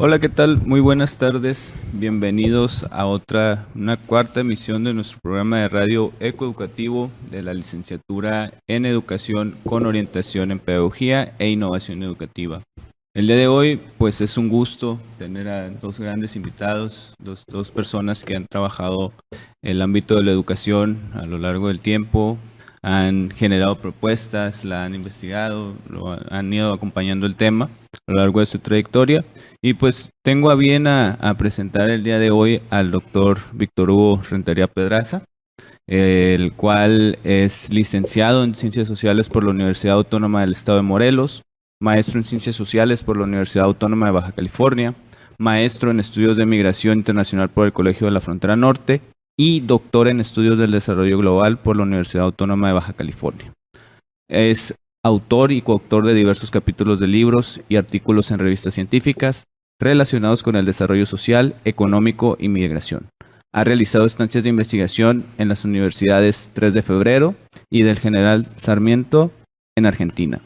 Hola, ¿qué tal? Muy buenas tardes. Bienvenidos a una cuarta emisión de nuestro programa de radio ecoeducativo de la licenciatura en Educación con orientación en Pedagogía e Innovación Educativa. El día de hoy, pues es un gusto tener a dos grandes invitados, dos personas que han trabajado en el ámbito de la educación a lo largo del tiempo, han generado propuestas, la han investigado, han ido acompañando el tema a lo largo de su trayectoria. Y pues tengo a bien a presentar el día de hoy al doctor Víctor Hugo Rentería Pedraza, el cual es licenciado en Ciencias Sociales por la Universidad Autónoma del Estado de Morelos, maestro en Ciencias Sociales por la Universidad Autónoma de Baja California, maestro en Estudios de Migración Internacional por el Colegio de la Frontera Norte y doctor en Estudios del Desarrollo Global por la Universidad Autónoma de Baja California. Es autor y coautor de diversos capítulos de libros y artículos en revistas científicas relacionados con el desarrollo social, económico y migración. Ha realizado estancias de investigación en las universidades 3 de Febrero y del General Sarmiento en Argentina,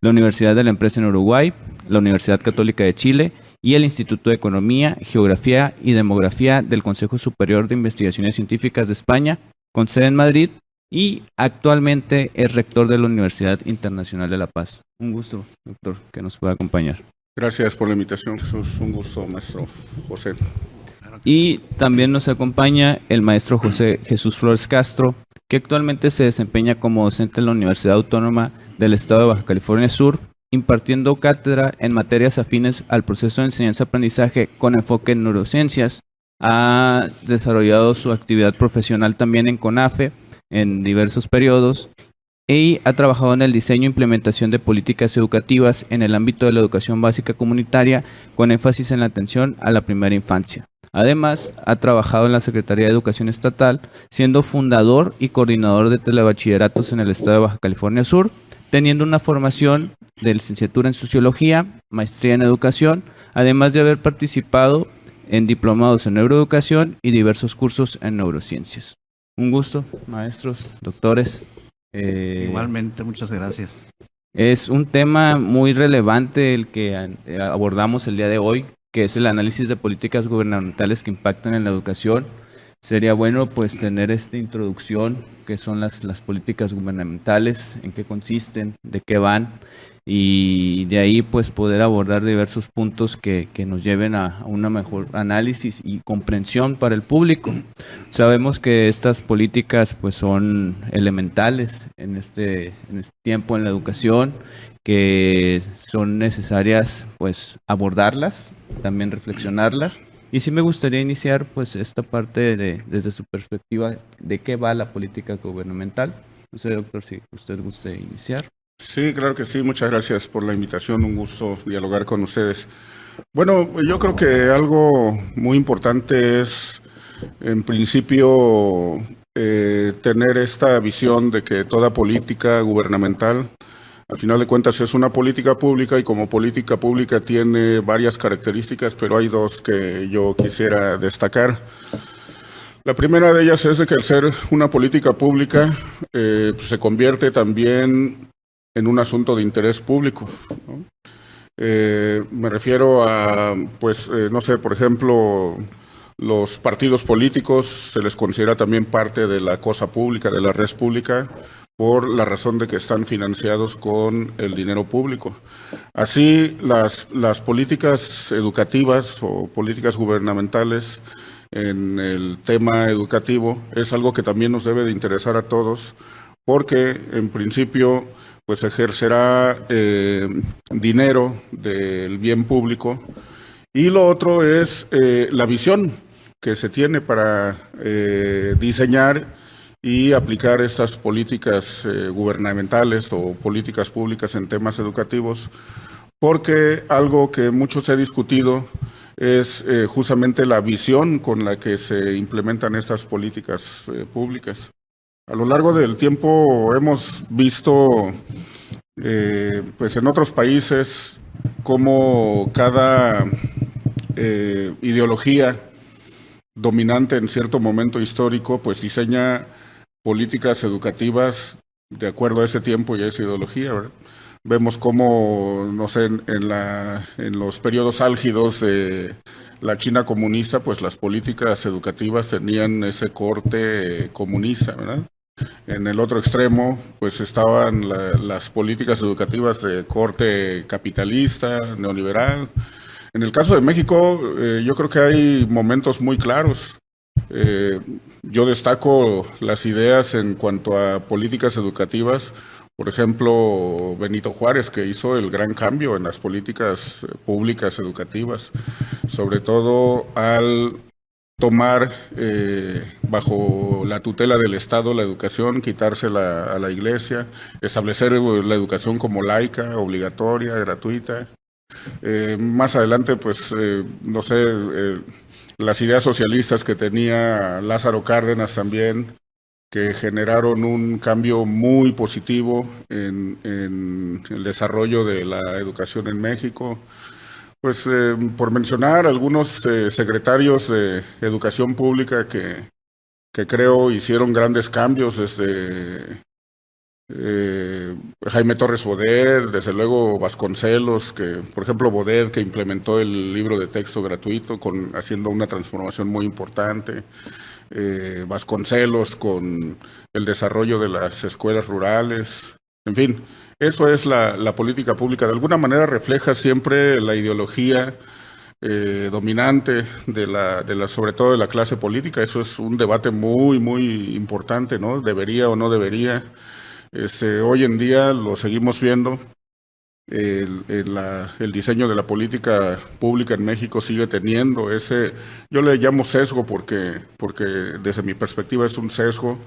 la Universidad de la Empresa en Uruguay, la Universidad Católica de Chile y el Instituto de Economía, Geografía y Demografía del Consejo Superior de Investigaciones Científicas de España, con sede en Madrid, y actualmente es rector de la Universidad Internacional de La Paz. Un gusto, doctor, que nos pueda acompañar. Gracias por la invitación, Jesús. Un gusto, maestro José. Y también nos acompaña el maestro José Jesús Flores Castro, que actualmente se desempeña como docente en la Universidad Autónoma del Estado de Baja California Sur, impartiendo cátedra en materias afines al proceso de enseñanza-aprendizaje con enfoque en neurociencias. Ha desarrollado su actividad profesional también en CONAFE en diversos periodos y ha trabajado en el diseño e implementación de políticas educativas en el ámbito de la educación básica comunitaria con énfasis en la atención a la primera infancia. Además, ha trabajado en la Secretaría de Educación Estatal, siendo fundador y coordinador de telebachilleratos en el estado de Baja California Sur, teniendo una formación de licenciatura en Sociología, maestría en Educación, además de haber participado en diplomados en Neuroeducación y diversos cursos en Neurociencias. Un gusto, maestros, doctores. Igualmente, muchas gracias. Es un tema muy relevante el que abordamos el día de hoy, que es el análisis de políticas gubernamentales que impactan en la educación. Sería bueno pues tener esta introducción, qué son las políticas gubernamentales, en qué consisten, de qué van, y de ahí pues poder abordar diversos puntos que nos lleven a una mejor análisis y comprensión para el público. Sabemos que estas políticas pues son elementales en este tiempo en la educación, que son necesarias pues abordarlas, también reflexionarlas. Y sí me gustaría iniciar pues esta parte desde su perspectiva de qué va la política gubernamental. No sé, doctor, si usted guste iniciar. Sí, claro que sí. Muchas gracias por la invitación. Un gusto dialogar con ustedes. Bueno, yo creo que algo muy importante es, en principio, tener esta visión de que toda política gubernamental, al final de cuentas, es una política pública y como política pública tiene varias características, pero hay dos que yo quisiera destacar. La primera de ellas es de que al ser una política pública pues se convierte también en un asunto de interés público, ¿no? Me refiero a, pues, no sé, por ejemplo, los partidos políticos se les considera también parte de la cosa pública, de la red pública, por la razón de que están financiados con el dinero público. Así, las políticas educativas o políticas gubernamentales en el tema educativo es algo que también nos debe de interesar a todos, porque en principio pues ejercerá dinero del bien público. Y lo otro es la visión que se tiene para diseñar y aplicar estas políticas gubernamentales o políticas públicas en temas educativos, porque algo que mucho se ha discutido es justamente la visión con la que se implementan estas políticas públicas. A lo largo del tiempo hemos visto, pues en otros países, cómo cada ideología dominante en cierto momento histórico, pues diseña políticas educativas de acuerdo a ese tiempo y a esa ideología, ¿verdad? Vemos cómo, no sé, en los periodos álgidos de la China comunista, pues las políticas educativas tenían ese corte comunista, ¿verdad? En el otro extremo, pues estaban las políticas educativas de corte capitalista, neoliberal. En el caso de México, yo creo que hay momentos muy claros. Eh, yo destaco las ideas en cuanto a políticas educativas. Por ejemplo, Benito Juárez, que hizo el gran cambio en las políticas públicas educativas, sobre todo al tomar bajo la tutela del Estado la educación, quitársela a la Iglesia, establecer la educación como laica, obligatoria, gratuita. Más adelante, pues, no sé, las ideas socialistas que tenía Lázaro Cárdenas también, que generaron un cambio muy positivo en el desarrollo de la educación en México. Pues por mencionar algunos secretarios de educación pública que creo hicieron grandes cambios desde Jaime Torres Bodet, desde luego Vasconcelos, que por ejemplo Bodet que implementó el libro de texto gratuito haciendo una transformación muy importante, Vasconcelos con el desarrollo de las escuelas rurales, en fin, eso es la política pública. De alguna manera refleja siempre la ideología dominante sobre todo de la clase política. Eso es un debate muy, muy importante, ¿no? ¿Debería o no debería? Hoy en día lo seguimos viendo. El diseño de la política pública en México sigue teniendo yo le llamo sesgo porque desde mi perspectiva es un sesgo,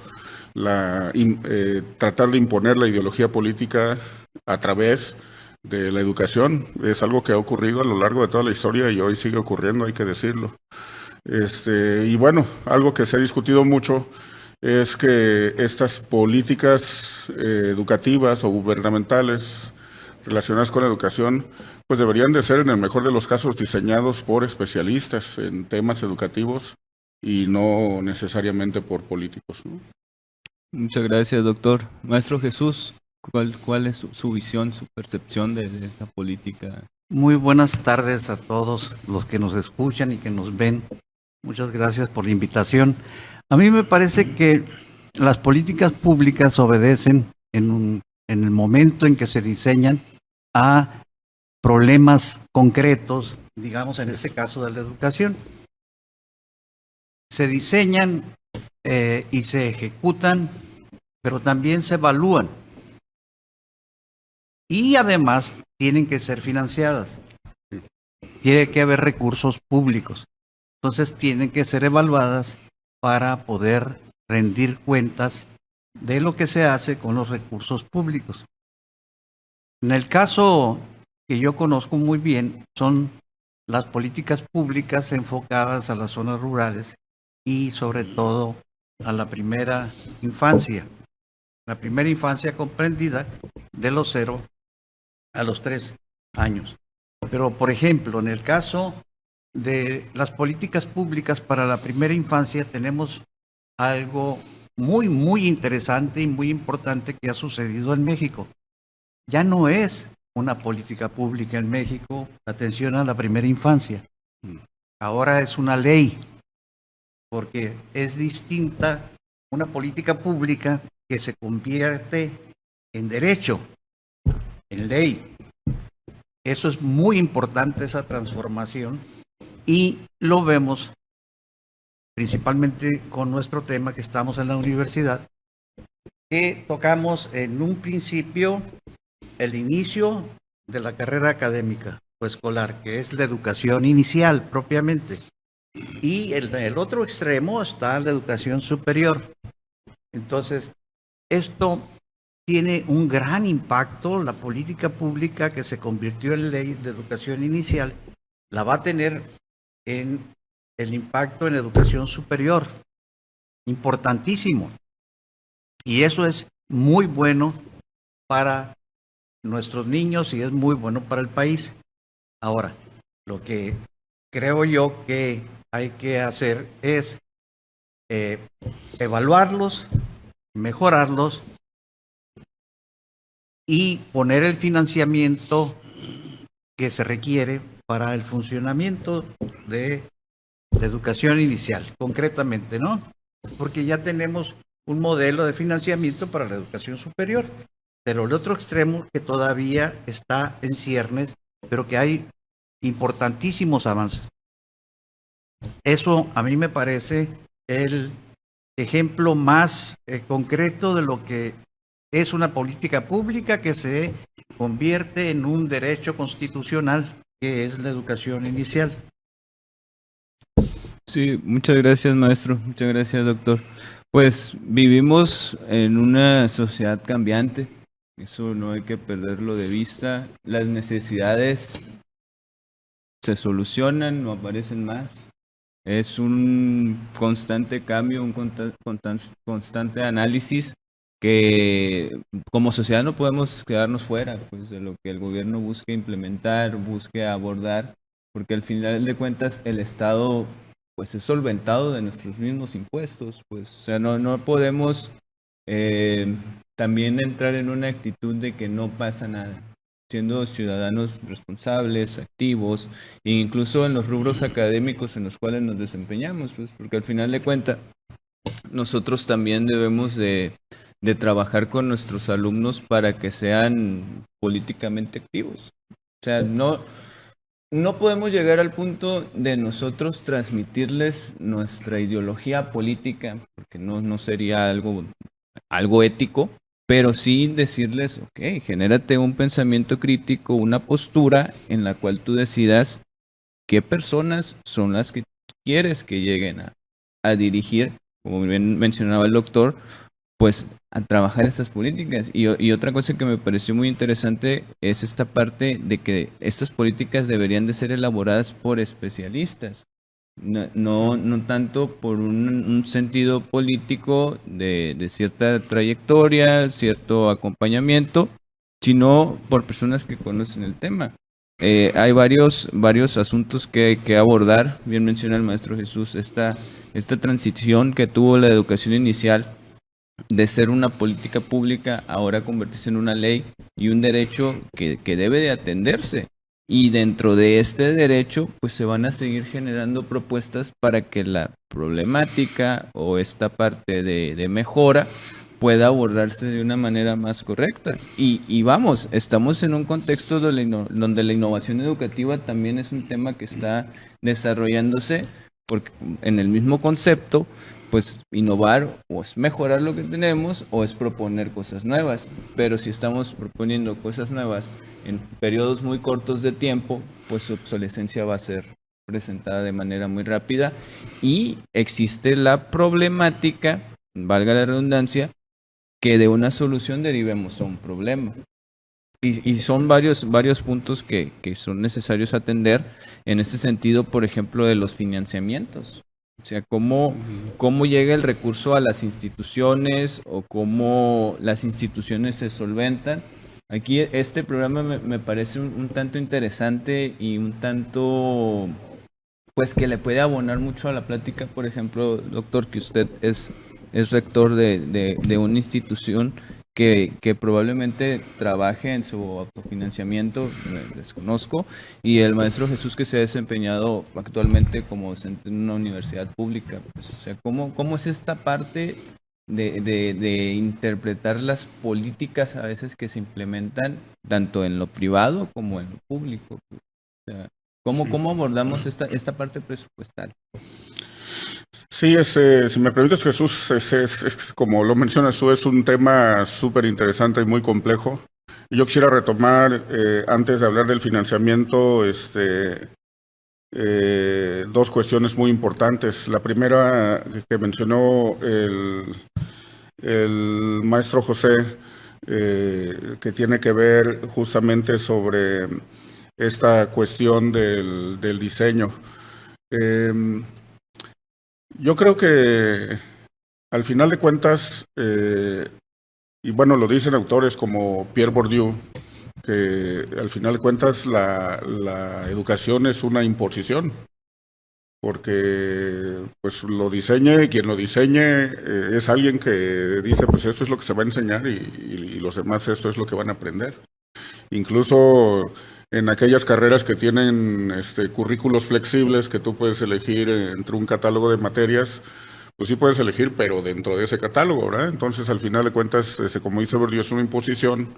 tratar de imponer la ideología política a través de la educación. Es algo que ha ocurrido a lo largo de toda la historia y hoy sigue ocurriendo, hay que decirlo. Y bueno, algo que se ha discutido mucho es que estas políticas educativas o gubernamentales relacionadas con la educación, pues deberían de ser en el mejor de los casos diseñados por especialistas en temas educativos y no necesariamente por políticos, ¿no? Muchas gracias, doctor. Maestro Jesús, ¿cuál es su visión, su percepción de esta política? Muy buenas tardes a todos los que nos escuchan y que nos ven. Muchas gracias por la invitación. A mí me parece que las políticas públicas obedecen en el momento en que se diseñan a problemas concretos, digamos en este caso de la educación. Se diseñan y se ejecutan, pero también se evalúan. Y además tienen que ser financiadas. Tiene que haber recursos públicos. Entonces tienen que ser evaluadas para poder rendir cuentas de lo que se hace con los recursos públicos. En el caso que yo conozco muy bien, son las políticas públicas enfocadas a las zonas rurales y sobre todo a la primera infancia. La primera infancia comprendida de los 0 a los 3 años. Pero, por ejemplo, en el caso de las políticas públicas para la primera infancia, tenemos algo muy, muy interesante y muy importante que ha sucedido en México. Ya no es una política pública en México la atención a la primera infancia. Ahora es una ley, porque es distinta una política pública que se convierte en derecho, en ley. Eso es muy importante, esa transformación, y lo vemos principalmente con nuestro tema que estamos en la universidad, que tocamos en un principio el inicio de la carrera académica o escolar, que es la educación inicial propiamente. Y en el otro extremo está la educación superior. Entonces, esto tiene un gran impacto. La política pública que se convirtió en ley de educación inicial la va a tener en el impacto en educación superior. Importantísimo. Y eso es muy bueno para nuestros niños y es muy bueno para el país. Ahora, lo que creo yo que hay que hacer es evaluarlos, mejorarlos y poner el financiamiento que se requiere para el funcionamiento de la educación inicial, concretamente, ¿no? Porque ya tenemos un modelo de financiamiento para la educación superior, pero el otro extremo que todavía está en ciernes, pero que hay importantísimos avances. Eso a mí me parece el ejemplo más concreto de lo que es una política pública que se convierte en un derecho constitucional, que es la educación inicial. Sí, muchas gracias, maestro. Muchas gracias, doctor. Pues vivimos en una sociedad cambiante. Eso no hay que perderlo de vista. Las necesidades se solucionan, no aparecen más. Es un constante cambio, un constante análisis que como sociedad no podemos quedarnos fuera, pues, de lo que el gobierno busque implementar, busque abordar, porque al final de cuentas el Estado pues es solventado de nuestros mismos impuestos, pues, o sea, no podemos eh, también entrar en una actitud de que no pasa nada, siendo ciudadanos responsables, activos, e incluso en los rubros académicos en los cuales nos desempeñamos, pues, porque al final de cuentas nosotros también debemos de trabajar con nuestros alumnos para que sean políticamente activos. O sea, no podemos llegar al punto de nosotros transmitirles nuestra ideología política, porque no sería algo ético, pero sí decirles, ok, genérate un pensamiento crítico, una postura en la cual tú decidas qué personas son las que quieres que lleguen a dirigir, como bien mencionaba el doctor, pues a trabajar estas políticas. Y otra cosa que me pareció muy interesante es esta parte de que estas políticas deberían de ser elaboradas por especialistas. No tanto por un sentido político de cierta trayectoria, cierto acompañamiento, sino por personas que conocen el tema. Hay varios asuntos que hay que abordar. Bien menciona el maestro Jesús, esta transición que tuvo la educación inicial de ser una política pública ahora convertirse en una ley y un derecho que debe de atenderse. Y dentro de este derecho, pues se van a seguir generando propuestas para que la problemática o esta parte de mejora pueda abordarse de una manera más correcta. Y vamos, estamos en un contexto donde la innovación educativa también es un tema que está desarrollándose, porque en el mismo concepto, pues innovar o es mejorar lo que tenemos o es proponer cosas nuevas. Pero si estamos proponiendo cosas nuevas en periodos muy cortos de tiempo, pues su obsolescencia va a ser presentada de manera muy rápida y existe la problemática, valga la redundancia, que de una solución derivemos a un problema. Y son varios puntos que son necesarios atender en este sentido, por ejemplo, de los financiamientos. O sea, cómo llega el recurso a las instituciones o cómo las instituciones se solventan. Aquí este programa me parece un tanto interesante y un tanto, pues que le puede abonar mucho a la plática. Por ejemplo, doctor, que usted es rector de una institución que probablemente trabaje en su autofinanciamiento, desconozco, y el maestro Jesús que se ha desempeñado actualmente como docente en una universidad pública. Pues, o sea, ¿cómo es esta parte de interpretar las políticas a veces que se implementan tanto en lo privado como en lo público? O sea, ¿cómo abordamos esta parte presupuestal? Sí, si me permites, Jesús, es como lo mencionas tú, es un tema súper interesante y muy complejo. Yo quisiera retomar, antes de hablar del financiamiento, dos cuestiones muy importantes. La primera que mencionó el maestro José, que tiene que ver justamente sobre esta cuestión del diseño. Yo creo que al final de cuentas, y bueno, lo dicen autores como Pierre Bourdieu, que al final de cuentas la educación es una imposición, porque pues lo diseñe, quien lo diseñe es alguien que dice, pues esto es lo que se va a enseñar y los demás esto es lo que van a aprender. Incluso en aquellas carreras que tienen currículos flexibles que tú puedes elegir entre un catálogo de materias, pues sí puedes elegir, pero dentro de ese catálogo, ¿verdad? Entonces, al final de cuentas, como dice Verdio, es una imposición.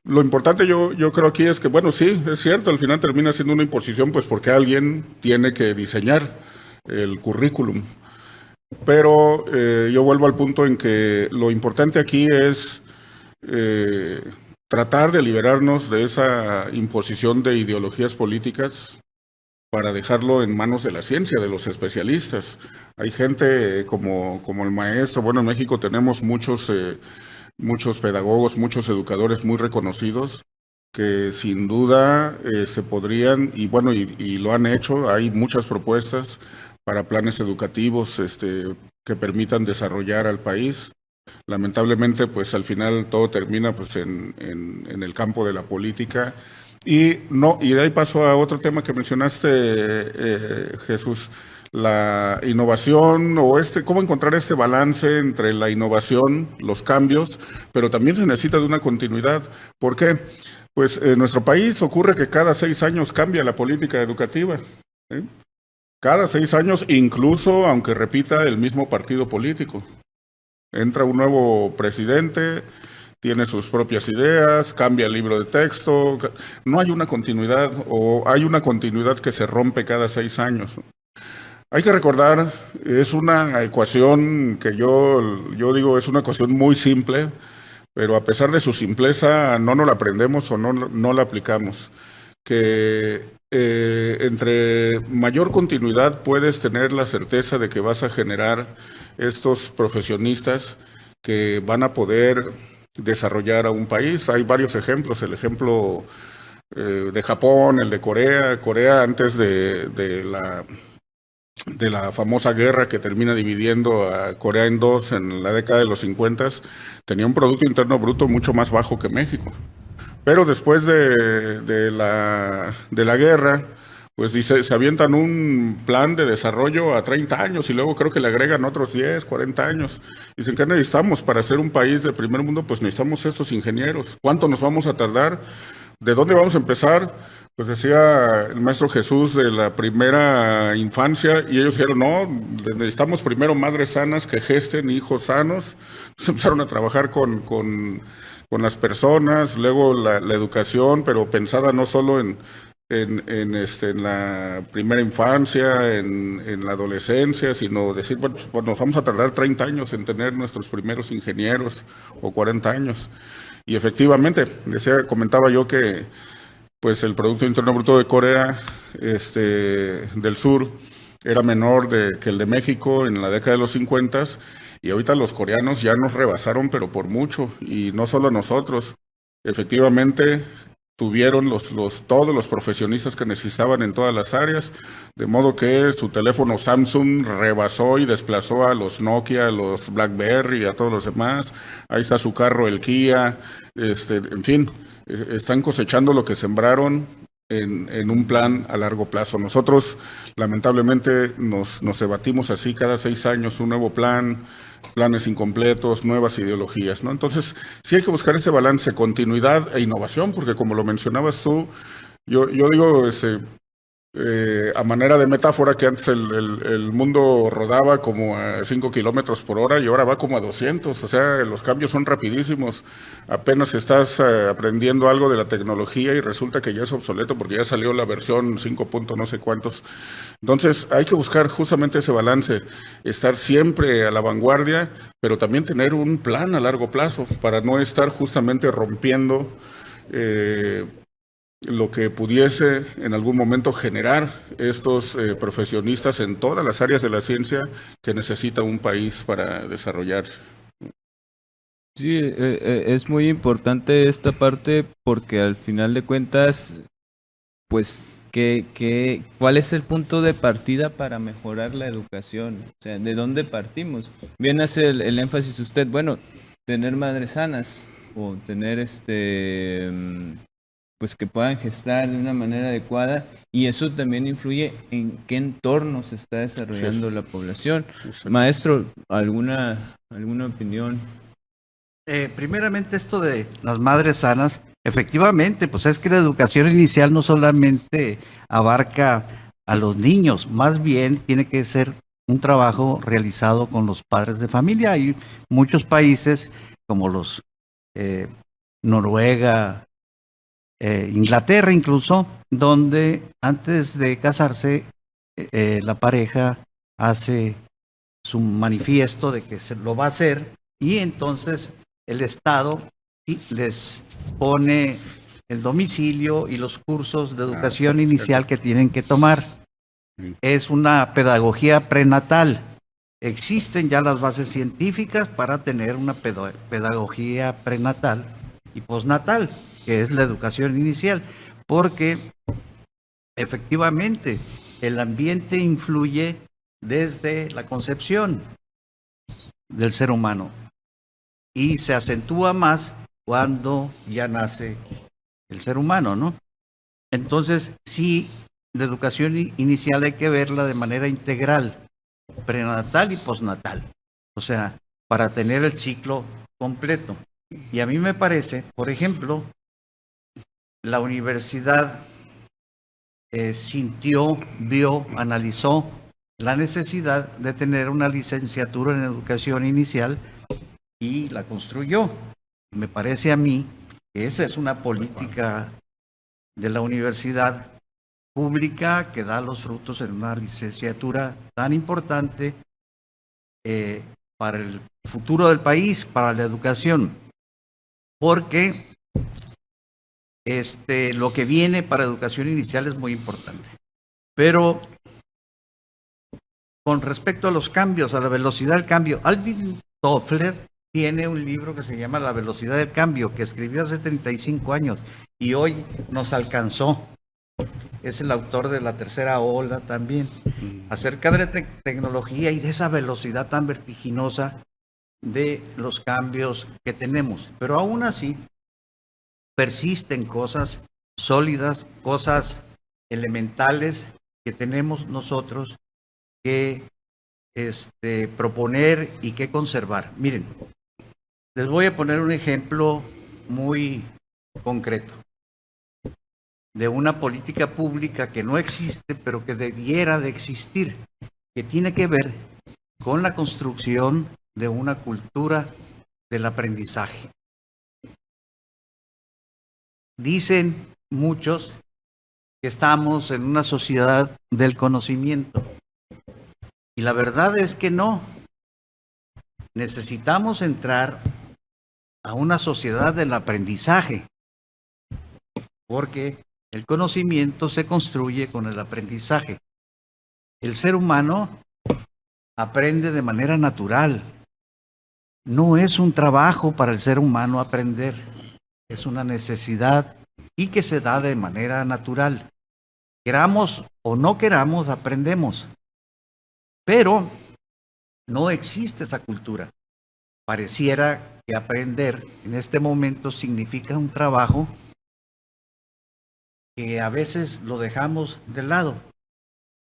Lo importante yo creo aquí es que, bueno, sí, es cierto, al final termina siendo una imposición, pues porque alguien tiene que diseñar el currículum. Pero yo vuelvo al punto en que lo importante aquí es tratar de liberarnos de esa imposición de ideologías políticas para dejarlo en manos de la ciencia, de los especialistas. Hay gente como el maestro, bueno, en México tenemos muchos pedagogos, muchos educadores muy reconocidos que sin duda se podrían, y bueno, y lo han hecho, hay muchas propuestas para planes educativos que permitan desarrollar al país. Lamentablemente, pues al final todo termina pues en el campo de la política. Y de ahí paso a otro tema que mencionaste, Jesús, la innovación o cómo encontrar este balance entre la innovación, los cambios, pero también se necesita de una continuidad. ¿Por qué? Pues en nuestro país ocurre que cada 6 años cambia la política educativa, ¿sí? Cada 6 años, incluso aunque repita el mismo partido político. Entra un nuevo presidente, tiene sus propias ideas, cambia el libro de texto. No hay una continuidad, o hay una continuidad que se rompe cada 6 años. Hay que recordar, es una ecuación que yo digo es una ecuación muy simple, pero a pesar de su simpleza no nos la aprendemos o no la aplicamos. Que entre mayor continuidad puedes tener la certeza de que vas a generar estos profesionistas que van a poder desarrollar a un país. Hay varios ejemplos, el ejemplo de Japón, el de Corea. Corea antes de la famosa guerra que termina dividiendo a Corea en dos en la década de los 50, tenía un Producto Interno Bruto mucho más bajo que México. Pero después de la guerra, pues se avientan un plan de desarrollo a 30 años y luego creo que le agregan otros 10, 40 años. Dicen, ¿qué necesitamos para ser un país de primer mundo? Pues necesitamos estos ingenieros. ¿Cuánto nos vamos a tardar? ¿De dónde vamos a empezar? Pues decía el maestro Jesús de la primera infancia y ellos dijeron, no, necesitamos primero madres sanas que gesten hijos sanos. Entonces empezaron a trabajar con las personas, luego la educación, pero pensada no solo en la primera infancia, en la adolescencia, sino decir, bueno, pues nos vamos a tardar 30 años en tener nuestros primeros ingenieros o 40 años. Y efectivamente, comentaba yo que pues el Producto Interno Bruto de Corea del Sur era menor que el de México en la década de los 50 y ahorita los coreanos ya nos rebasaron, pero por mucho, y no solo nosotros. Efectivamente, tuvieron todos los profesionistas que necesitaban en todas las áreas, de modo que su teléfono Samsung rebasó y desplazó a los Nokia, a los BlackBerry, a todos los demás. Ahí está su carro, el Kia, en fin, están cosechando lo que sembraron en un plan a largo plazo. Nosotros, lamentablemente, nos debatimos así cada 6 años, un nuevo plan, planes incompletos, nuevas ideologías, ¿no? Entonces, sí hay que buscar ese balance, continuidad e innovación, porque como lo mencionabas tú, yo digo, a manera de metáfora, que antes el mundo rodaba como a 5 kilómetros por hora y ahora va como a 200, o sea, los cambios son rapidísimos. Apenas estás aprendiendo algo de la tecnología y resulta que ya es obsoleto porque ya salió la versión 5 punto no sé cuántos. Entonces, hay que buscar justamente ese balance, estar siempre a la vanguardia, pero también tener un plan a largo plazo para no estar justamente rompiendo lo que pudiese en algún momento generar estos profesionistas en todas las áreas de la ciencia que necesita un país para desarrollarse. Sí, es muy importante esta parte porque al final de cuentas, pues, ¿cuál es el punto de partida para mejorar la educación? O sea, ¿de dónde partimos? Bien hace el énfasis usted, bueno, tener madres sanas o tener pues que puedan gestar de una manera adecuada, y eso también influye en qué entorno se está desarrollando la población. Exacto. Maestro, ¿alguna opinión? Primeramente esto de las madres sanas, efectivamente, pues es que la educación inicial no solamente abarca a los niños, más bien tiene que ser un trabajo realizado con los padres de familia. Hay muchos países como los Noruega, Inglaterra incluso, donde antes de casarse la pareja hace su manifiesto de que se lo va a hacer y entonces el Estado les pone el domicilio y los cursos de educación inicial que tienen que tomar. Es una pedagogía prenatal. Existen ya las bases científicas para tener una pedagogía prenatal y postnatal, que es la educación inicial, porque efectivamente el ambiente influye desde la concepción del ser humano y se acentúa más cuando ya nace el ser humano, ¿no? Entonces, sí, la educación inicial hay que verla de manera integral, prenatal y postnatal, o sea, para tener el ciclo completo. Y a mí me parece, por ejemplo, la universidad sintió, vio, analizó la necesidad de tener una licenciatura en educación inicial y la construyó. Me parece a mí que esa es una política de la universidad pública que da los frutos en una licenciatura tan importante para el futuro del país, para la educación, porque lo que viene para educación inicial es muy importante. Pero con respecto a los cambios, a la velocidad del cambio, Alvin Toffler tiene un libro que se llama La velocidad del cambio, que escribió hace 35 años y hoy nos alcanzó. Es el autor de La tercera ola también, acerca de la tecnología y de esa velocidad tan vertiginosa de los cambios que tenemos. Pero aún así, persisten cosas sólidas, cosas elementales que tenemos nosotros que proponer y que conservar. Miren, les voy a poner un ejemplo muy concreto de una política pública que no existe, pero que debiera de existir, que tiene que ver con la construcción de una cultura del aprendizaje. Dicen muchos que estamos en una sociedad del conocimiento, y la verdad es que no. Necesitamos entrar a una sociedad del aprendizaje, porque el conocimiento se construye con el aprendizaje. El ser humano aprende de manera natural. No es un trabajo para el ser humano aprender, es una necesidad y que se da de manera natural. Queramos o no queramos, aprendemos. Pero no existe esa cultura. Pareciera que aprender en este momento significa un trabajo que a veces lo dejamos de lado,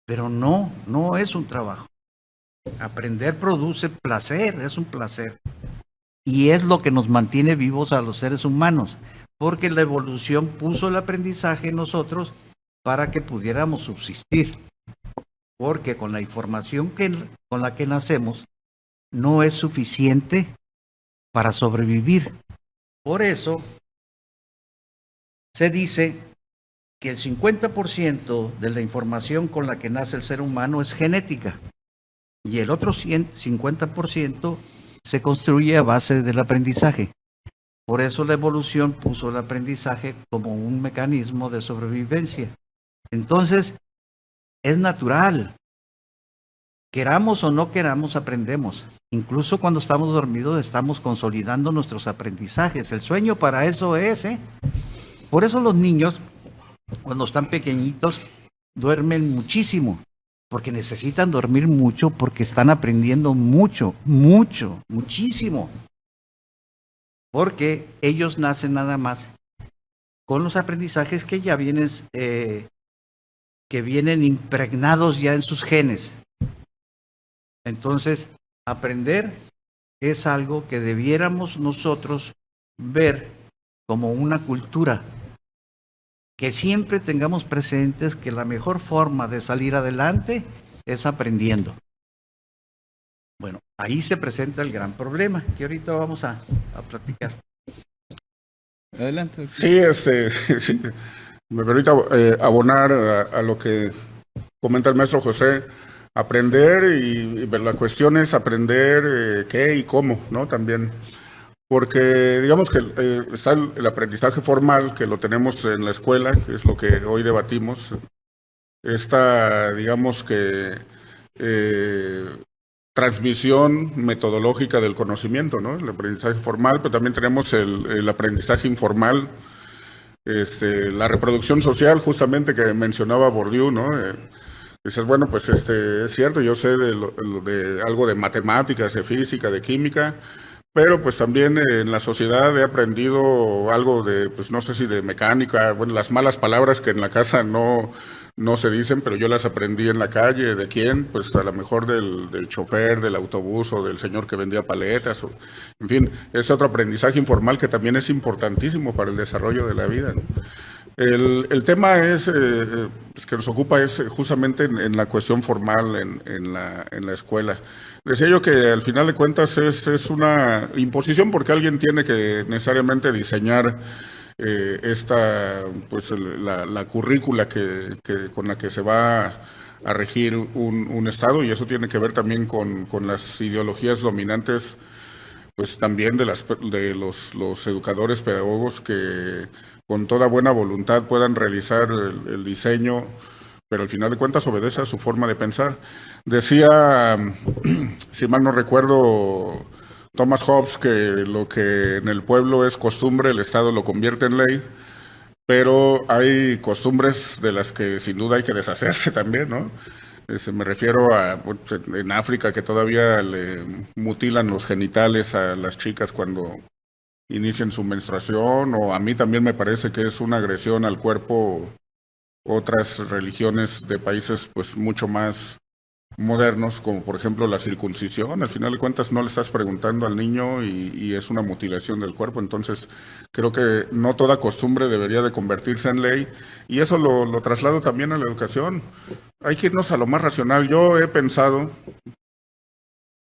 pero no es un trabajo. Aprender produce placer, es un placer. Y es lo que nos mantiene vivos a los seres humanos, porque la evolución puso el aprendizaje en nosotros para que pudiéramos subsistir. Porque con la información con la que nacemos no es suficiente para sobrevivir. Por eso se dice que el 50% de la información con la que nace el ser humano es genética y el otro 50% se construye a base del aprendizaje. Por eso la evolución puso el aprendizaje como un mecanismo de sobrevivencia. Entonces, es natural. Queramos o no queramos, aprendemos. Incluso cuando estamos dormidos estamos consolidando nuestros aprendizajes. El sueño para eso es, Por eso los niños, cuando están pequeñitos, duermen muchísimo, porque necesitan dormir mucho, porque están aprendiendo muchísimo. Porque ellos nacen nada más con los aprendizajes que ya vienen, que vienen impregnados ya en sus genes. Entonces, aprender es algo que debiéramos nosotros ver como una cultura, que siempre tengamos presentes que la mejor forma de salir adelante es aprendiendo. Bueno, ahí se presenta el gran problema que ahorita vamos a platicar. Adelante. Sí, sí, me permite abonar a lo que comenta el maestro José. Aprender y la cuestión es aprender qué y cómo, ¿no? También. Porque digamos que está el aprendizaje formal, que lo tenemos en la escuela, que es lo que hoy debatimos. Esta, digamos que, transmisión metodológica del conocimiento, ¿no? El aprendizaje formal, pero también tenemos el aprendizaje informal, la reproducción social, justamente que mencionaba Bourdieu, ¿no? Dices, bueno, pues es cierto, yo sé de algo de matemáticas, de física, de química, pero pues también en la sociedad he aprendido algo de, pues no sé si de mecánica, bueno, las malas palabras que en la casa no se dicen, pero yo las aprendí en la calle. ¿De quién? Pues a lo mejor del chofer, del autobús o del señor que vendía paletas. En fin, es otro aprendizaje informal que también es importantísimo para el desarrollo de la vida, ¿no? El tema que nos ocupa es justamente en la cuestión formal en la escuela. Decía yo que al final de cuentas es una imposición porque alguien tiene que necesariamente diseñar pues la currícula con la que se va a regir un Estado, y eso tiene que ver también con las ideologías dominantes, pues también de los educadores pedagogos que con toda buena voluntad puedan realizar el diseño, pero al final de cuentas obedece a su forma de pensar. Decía, si mal no recuerdo, Thomas Hobbes, que lo que en el pueblo es costumbre, el Estado lo convierte en ley, pero hay costumbres de las que sin duda hay que deshacerse también, ¿no? Me refiero a en África, que todavía le mutilan los genitales a las chicas cuando inician su menstruación, o a mí también me parece que es una agresión al cuerpo otras religiones de países pues mucho más modernos, como por ejemplo la circuncisión. Al final de cuentas no le estás preguntando al niño y es una mutilación del cuerpo. Entonces creo que no toda costumbre debería de convertirse en ley, y eso lo traslado también a la educación. Hay que irnos a lo más racional. Yo he pensado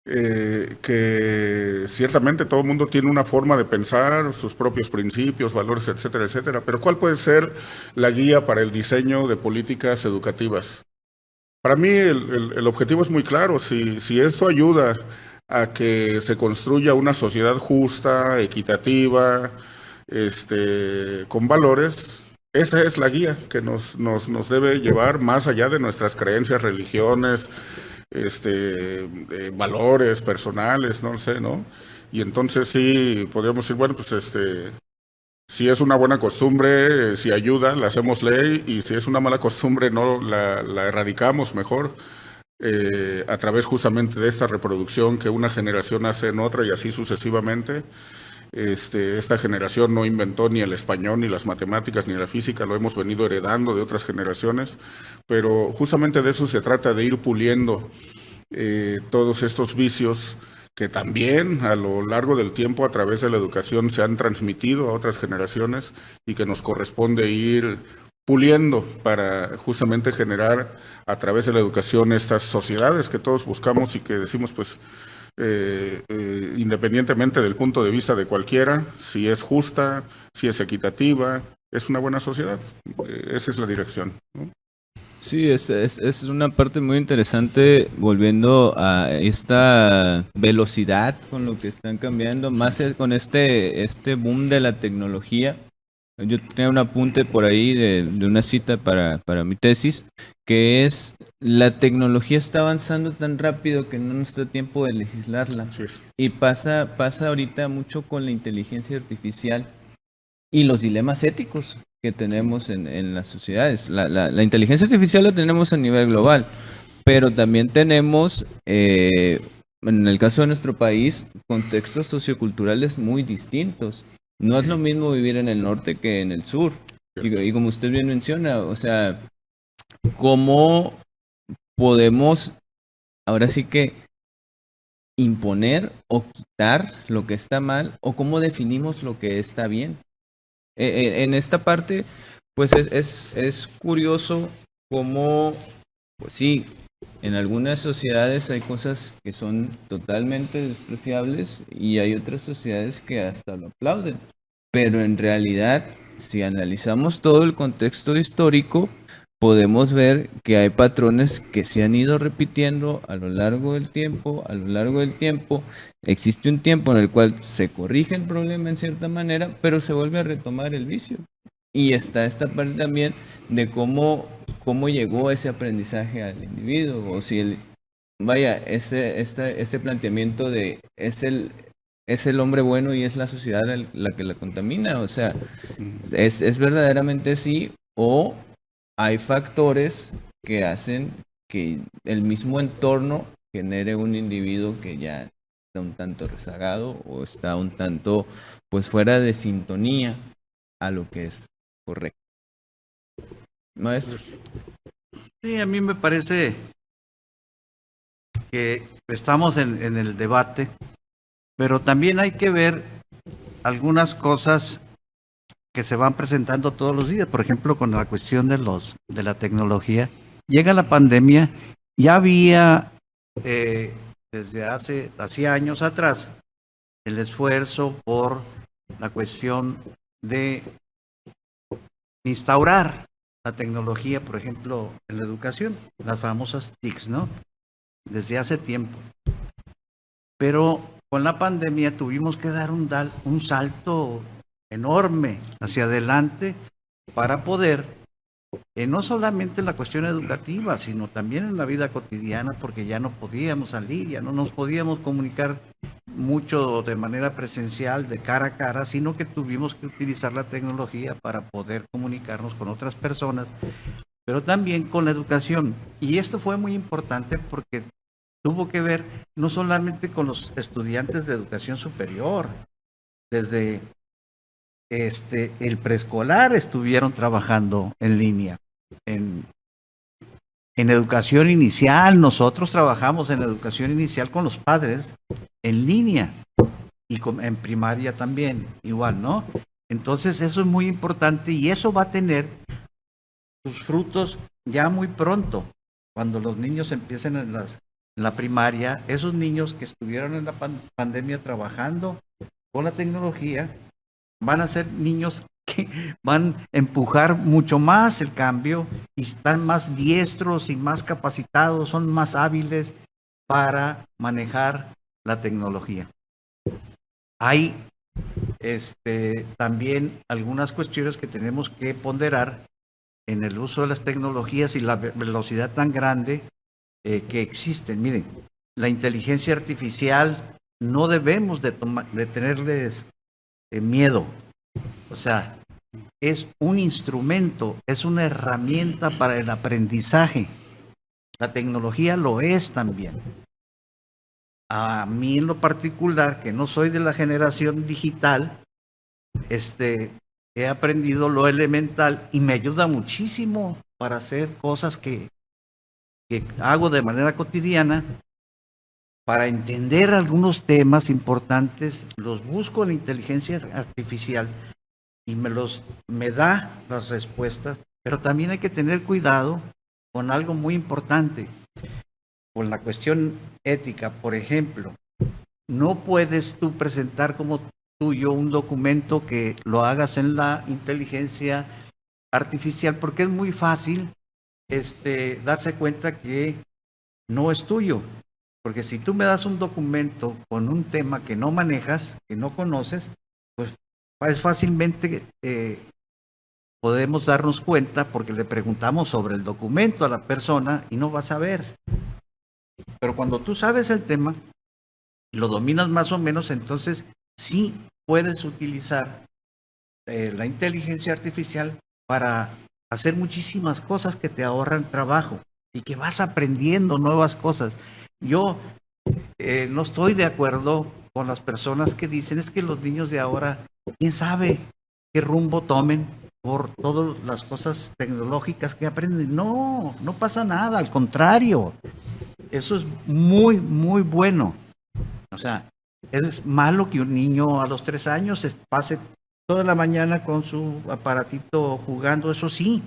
que ciertamente todo el mundo tiene una forma de pensar, sus propios principios, valores, etcétera, etcétera, pero ¿cuál puede ser la guía para el diseño de políticas educativas? Para mí el objetivo es muy claro. Si esto ayuda a que se construya una sociedad justa, equitativa, con valores, esa es la guía que nos debe llevar más allá de nuestras creencias, religiones, valores personales, no sé, ¿no? Y entonces sí, podríamos decir, bueno, pues si es una buena costumbre, si ayuda, la hacemos ley, y si es una mala costumbre, no la erradicamos mejor, a través justamente de esta reproducción que una generación hace en otra y así sucesivamente. Esta generación no inventó ni el español, ni las matemáticas, ni la física, lo hemos venido heredando de otras generaciones, pero justamente de eso se trata, de ir puliendo todos estos vicios que también a lo largo del tiempo a través de la educación se han transmitido a otras generaciones y que nos corresponde ir puliendo para justamente generar a través de la educación estas sociedades que todos buscamos y que decimos pues independientemente del punto de vista de cualquiera, si es justa, si es equitativa, es una buena sociedad. Esa es la dirección, ¿no? Sí, es una parte muy interesante, volviendo a esta velocidad con lo que están cambiando, más con este boom de la tecnología. Yo tenía un apunte por ahí de una cita para mi tesis, que es: la tecnología está avanzando tan rápido que no nos da tiempo de legislarla. Sí. Y pasa ahorita mucho con la inteligencia artificial y los dilemas éticos que tenemos en las sociedades. La inteligencia artificial la tenemos a nivel global, pero también tenemos, en el caso de nuestro país, contextos socioculturales muy distintos. No es lo mismo vivir en el norte que en el sur. Y como usted bien menciona, o sea, ¿cómo podemos ahora sí que imponer o quitar lo que está mal o cómo definimos lo que está bien? En esta parte, pues es curioso cómo, pues sí, en algunas sociedades hay cosas que son totalmente despreciables y hay otras sociedades que hasta lo aplauden. Pero en realidad, si analizamos todo el contexto histórico, podemos ver que hay patrones que se han ido repitiendo a lo largo del tiempo, a lo largo del tiempo. Existe un tiempo en el cual se corrige el problema en cierta manera, pero se vuelve a retomar el vicio. Y está esta parte también de cómo llegó ese aprendizaje al individuo, o si vaya, este planteamiento de es el hombre bueno y es la sociedad la que la contamina, o sea, es verdaderamente así, o hay factores que hacen que el mismo entorno genere un individuo que ya está un tanto rezagado o está un tanto pues fuera de sintonía a lo que es correcto. Maestro. Sí, a mí me parece que estamos en el debate, pero también hay que ver algunas cosas que se van presentando todos los días. Por ejemplo, con la cuestión de la tecnología. Llega la pandemia, ya había desde hacía años atrás el esfuerzo por la cuestión de instaurar la tecnología, por ejemplo, en la educación, las famosas TICs, ¿no? Desde hace tiempo. Pero con la pandemia tuvimos que dar un salto enorme hacia adelante para poder, no solamente en la cuestión educativa, sino también en la vida cotidiana, porque ya no podíamos salir, ya no nos podíamos comunicar mucho de manera presencial, de cara a cara, sino que tuvimos que utilizar la tecnología para poder comunicarnos con otras personas, pero también con la educación. Y esto fue muy importante porque tuvo que ver no solamente con los estudiantes de educación superior, desde el preescolar estuvieron trabajando en línea. En educación inicial, nosotros trabajamos en educación inicial con los padres en línea y en primaria también, igual, ¿no? Entonces eso es muy importante y eso va a tener sus frutos ya muy pronto, cuando los niños empiecen en la primaria, esos niños que estuvieron en la pandemia trabajando con la tecnología, van a ser niños que van a empujar mucho más el cambio y están más diestros y más capacitados, son más hábiles para manejar la tecnología. Hay también algunas cuestiones que tenemos que ponderar en el uso de las tecnologías y la velocidad tan grande que existen. Miren, la inteligencia artificial no debemos de tenerles miedo. O sea, es un instrumento, es una herramienta para el aprendizaje. La tecnología lo es también. A mí en lo particular, que no soy de la generación digital, he aprendido lo elemental y me ayuda muchísimo para hacer cosas que hago de manera cotidiana. Para entender algunos temas importantes, los busco en la inteligencia artificial y me da las respuestas, pero también hay que tener cuidado con algo muy importante, con la cuestión ética. Por ejemplo, no puedes tú presentar como tuyo un documento que lo hagas en la inteligencia artificial, porque es muy fácil darse cuenta que no es tuyo. Porque si tú me das un documento con un tema que no manejas, que no conoces, pues es fácilmente podemos darnos cuenta porque le preguntamos sobre el documento a la persona y no va a saber. Pero cuando tú sabes el tema y lo dominas más o menos, entonces sí puedes utilizar la inteligencia artificial para hacer muchísimas cosas que te ahorran trabajo y que vas aprendiendo nuevas cosas. Yo no estoy de acuerdo con las personas que dicen es que los niños de ahora, quién sabe qué rumbo tomen, por todas las cosas tecnológicas que aprenden. No, no pasa nada, al contrario. Eso es muy, muy bueno. O sea, es malo que un niño a los 3 años se pase toda la mañana con su aparatito jugando, eso sí.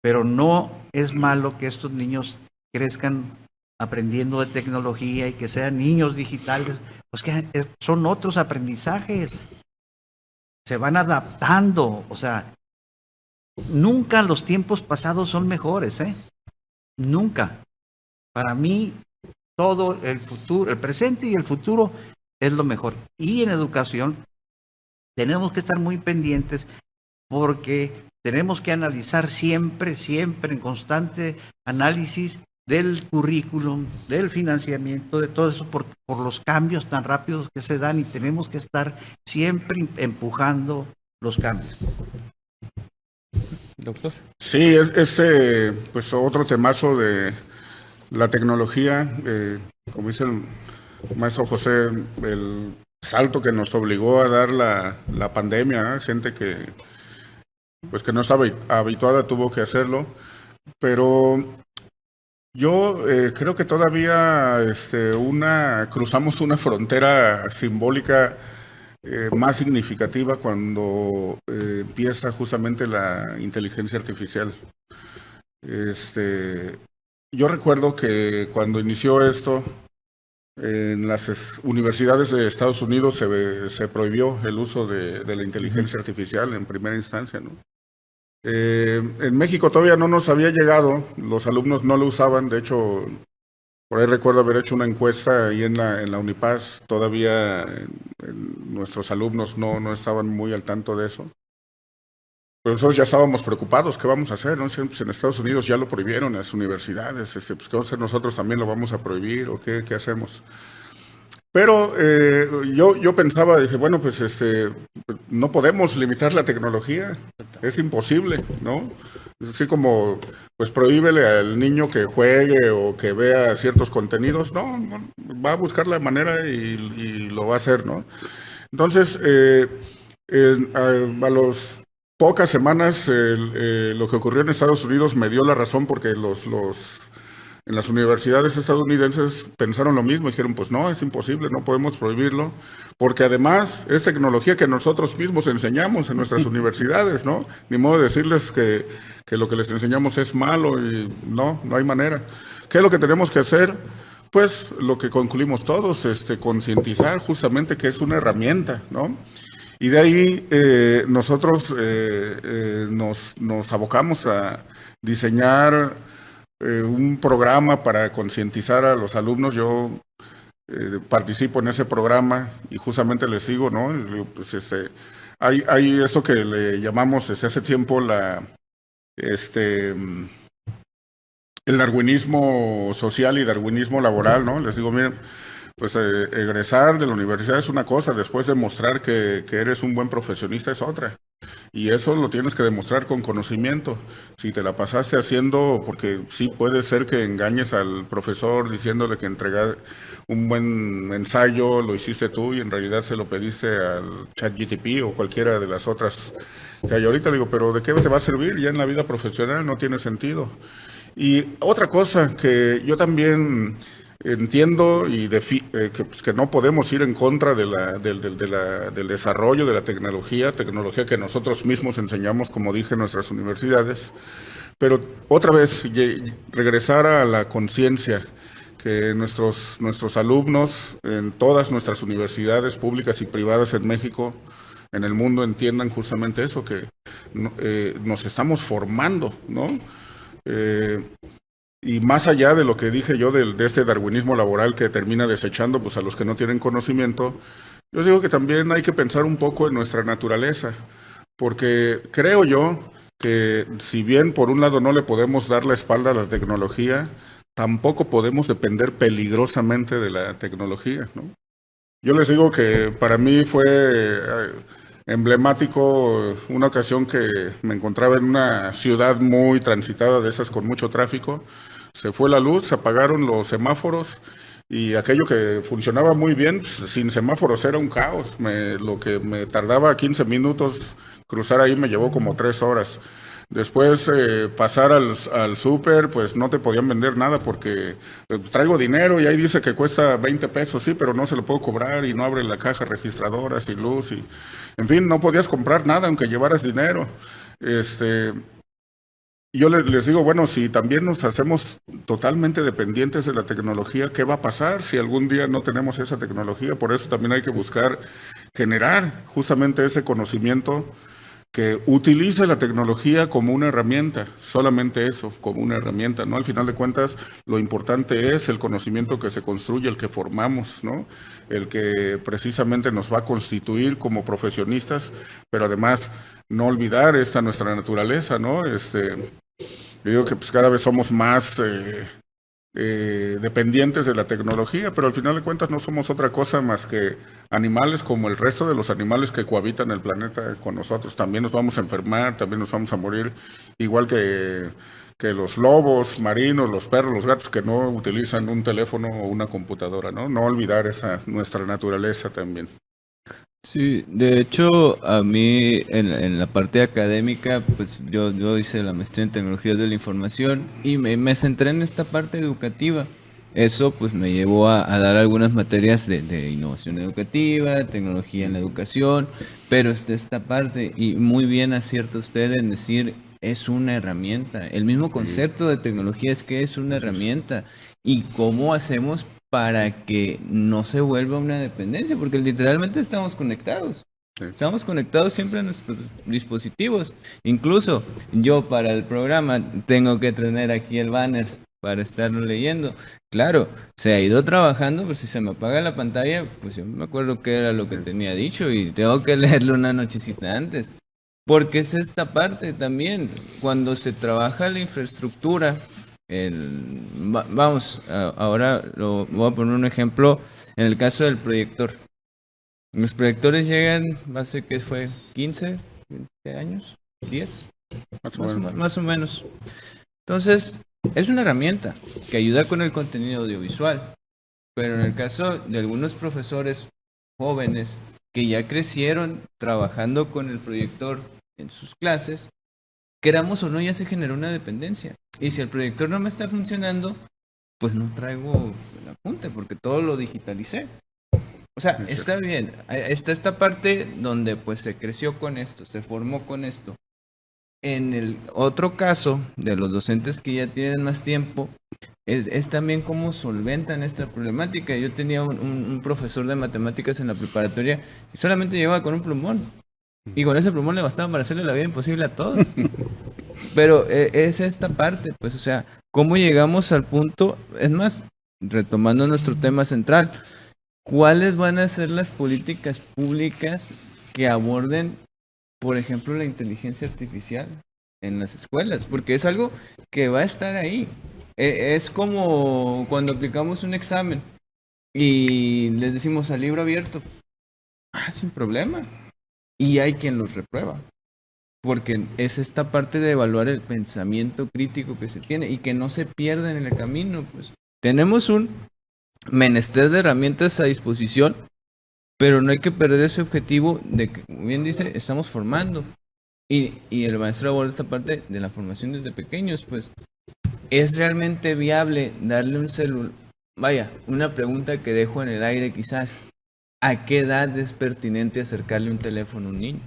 Pero no es malo que estos niños crezcan aprendiendo de tecnología y que sean niños digitales, pues que son otros aprendizajes. Se van adaptando, o sea, nunca los tiempos pasados son mejores, ¿eh? Nunca. Para mí, todo el futuro, el presente y el futuro es lo mejor. Y en educación tenemos que estar muy pendientes porque tenemos que analizar siempre, siempre en constante análisis del currículum, del financiamiento, de todo eso, por los cambios tan rápidos que se dan y tenemos que estar siempre empujando los cambios. Doctor. Sí, pues otro temazo de la tecnología, como dice el maestro José, el salto que nos obligó a dar la pandemia, ¿eh? Gente que pues que no estaba habituada tuvo que hacerlo, pero yo creo que todavía cruzamos una frontera simbólica más significativa cuando empieza justamente la inteligencia artificial. Yo recuerdo que cuando inició esto, en las universidades de Estados Unidos se prohibió el uso de la inteligencia artificial en primera instancia, ¿no? En México todavía no nos había llegado, los alumnos no lo usaban, de hecho, por ahí recuerdo haber hecho una encuesta ahí en la Unipaz, todavía nuestros alumnos no estaban muy al tanto de eso. Pero nosotros ya estábamos preocupados, ¿qué vamos a hacer? ¿No? Pues en Estados Unidos ya lo prohibieron en las universidades, pues ¿qué vamos a hacer nosotros también lo vamos a prohibir o qué hacemos? Pero yo pensaba, dije, bueno, pues no podemos limitar la tecnología, es imposible, ¿no? Es así como, pues prohíbele al niño que juegue o que vea ciertos contenidos, no, va a buscar la manera y lo va a hacer, ¿no? Entonces, a los pocas semanas, lo que ocurrió en Estados Unidos me dio la razón porque en las universidades estadounidenses pensaron lo mismo, dijeron, pues no, es imposible, no podemos prohibirlo, porque además es tecnología que nosotros mismos enseñamos en nuestras universidades, ¿no? Ni modo de decirles que lo que les enseñamos es malo y no hay manera. ¿Qué es lo que tenemos que hacer? Pues lo que concluimos todos, concientizar justamente que es una herramienta, ¿no? Y de ahí nosotros nos abocamos a diseñar un programa para concientizar a los alumnos. Yo participo en ese programa y justamente les sigo, ¿no? Pues hay esto que le llamamos desde hace tiempo el darwinismo social y darwinismo laboral, ¿no? Les digo, miren, pues egresar de la universidad es una cosa, después demostrar que eres un buen profesionista es otra. Y eso lo tienes que demostrar con conocimiento. Si te la pasaste haciendo, porque sí puede ser que engañes al profesor diciéndole que entregar un buen ensayo lo hiciste tú y en realidad se lo pediste al ChatGPT o cualquiera de las otras que hay ahorita. Le digo, pero ¿de qué te va a servir? Ya en la vida profesional no tiene sentido. Y otra cosa que yo también entiendo y que no podemos ir en contra del desarrollo de la tecnología que nosotros mismos enseñamos, como dije, en nuestras universidades, pero otra vez regresar a la conciencia, que nuestros alumnos en todas nuestras universidades públicas y privadas en México, en el mundo, entiendan justamente eso, que nos estamos formando, ¿no? Y más allá de lo que dije yo de este darwinismo laboral que termina desechando pues a los que no tienen conocimiento, yo digo que también hay que pensar un poco en nuestra naturaleza, porque creo yo que si bien por un lado no le podemos dar la espalda a la tecnología, tampoco podemos depender peligrosamente de la tecnología, ¿no? Yo les digo que para mí fue emblemático una ocasión que me encontraba en una ciudad muy transitada, de esas con mucho tráfico. Se fue la luz, se apagaron los semáforos Y aquello que funcionaba muy bien, pues, sin semáforos era un caos. Lo que me tardaba 15 minutos cruzar ahí me llevó como 3 horas. Después pasar al súper, pues no te podían vender nada porque traigo dinero y ahí dice que cuesta 20 pesos, sí, pero no se lo puedo cobrar y no abre la caja registradora sin luz. En fin, no podías comprar nada aunque llevaras dinero. Este, yo les digo, bueno, si también nos hacemos totalmente dependientes de la tecnología, ¿qué va a pasar si algún día no tenemos esa tecnología? Por eso también hay que buscar generar justamente ese conocimiento que utilice la tecnología como una herramienta, solamente eso, como una herramienta, ¿no? Al final de cuentas, lo importante es el conocimiento que se construye, el que formamos, ¿no? El que precisamente nos va a constituir como profesionistas, pero además no olvidar esta nuestra naturaleza, ¿no? Yo digo que pues cada vez somos más dependientes de la tecnología, pero al final de cuentas no somos otra cosa más que animales como el resto de los animales que cohabitan el planeta con nosotros. También nos vamos a enfermar, también nos vamos a morir, igual que los lobos marinos, los perros, los gatos que no utilizan un teléfono o una computadora, ¿no? No olvidar esa nuestra naturaleza también. Sí, de hecho, a mí en la parte académica, pues yo hice la maestría en tecnologías de la información y me centré en esta parte educativa. Eso pues me llevó a dar algunas materias de innovación educativa, tecnología en la educación, pero está esta parte y muy bien acierta usted en decir es una herramienta. El mismo concepto de tecnología es que es una herramienta y cómo hacemos para que no se vuelva una dependencia, porque literalmente estamos conectados. Sí. Estamos conectados siempre a nuestros dispositivos. Incluso yo para el programa tengo que tener aquí el banner para estarlo leyendo. Claro, se ha ido trabajando, pero si se me apaga la pantalla, pues yo me acuerdo que era lo que tenía dicho y tengo que leerlo una nochecita antes. Porque es esta parte también, cuando se trabaja la infraestructura, vamos, ahora voy a poner un ejemplo en el caso del proyector. Los proyectores llegan, hace que fue 15, 20 años, 10, más o menos. Entonces, es una herramienta que ayuda con el contenido audiovisual, pero en el caso de algunos profesores jóvenes que ya crecieron trabajando con el proyector en sus clases, queramos o no, ya se generó una dependencia. Y si el proyector no me está funcionando, pues no traigo el apunte porque todo lo digitalicé. O sea, está bien. Está esta parte donde pues se creció con esto, se formó con esto. En el otro caso de los docentes que ya tienen más tiempo, es también cómo solventan esta problemática. Yo tenía un profesor de matemáticas en la preparatoria y solamente llegaba con un plumón. Y con ese plumón le bastaba para hacerle la vida imposible a todos. Pero es esta parte, pues, o sea, cómo llegamos al punto, es más, retomando nuestro tema central, ¿cuáles van a ser las políticas públicas que aborden, por ejemplo, la inteligencia artificial en las escuelas? Porque es algo que va a estar ahí. Es como cuando aplicamos un examen y les decimos al libro abierto, sin problema. Y hay quien los reprueba. Porque es esta parte de evaluar el pensamiento crítico que se tiene y que no se pierda en el camino. Pues tenemos un menester de herramientas a disposición, pero no hay que perder ese objetivo de que, como bien dice, estamos formando. Y el maestro aborda esta parte de la formación desde pequeños, pues ¿es realmente viable darle un celular? Vaya, una pregunta que dejo en el aire quizás. ¿A qué edad es pertinente acercarle un teléfono a un niño?